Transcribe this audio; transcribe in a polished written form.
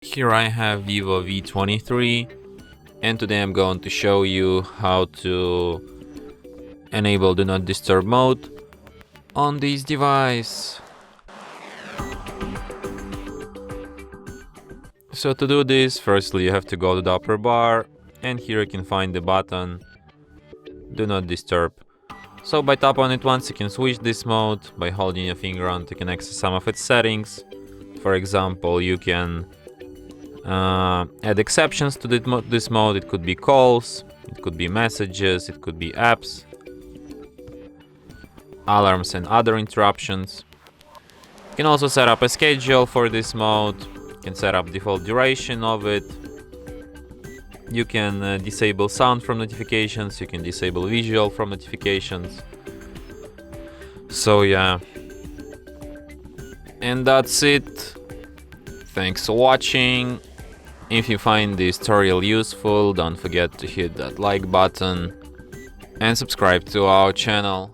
Here I have VIVO V23, and today I'm going to show you how to enable Do Not Disturb mode on this device. So to do this, firstly you have to go to the upper bar, and here you can find the button Do Not Disturb. So by tap on it once you can switch this mode. By holding your finger on it you can access some of its settings. For example, you can add exceptions to this mode. It could be calls, it could be messages, it could be apps, alarms and other interruptions. You can also set up a schedule for this mode. You can set up default duration of it. You can disable sound from notifications, you can disable visual from notifications. So yeah, and that's it. Thanks for watching. If you find this tutorial useful, don't forget to hit that like button and subscribe to our channel.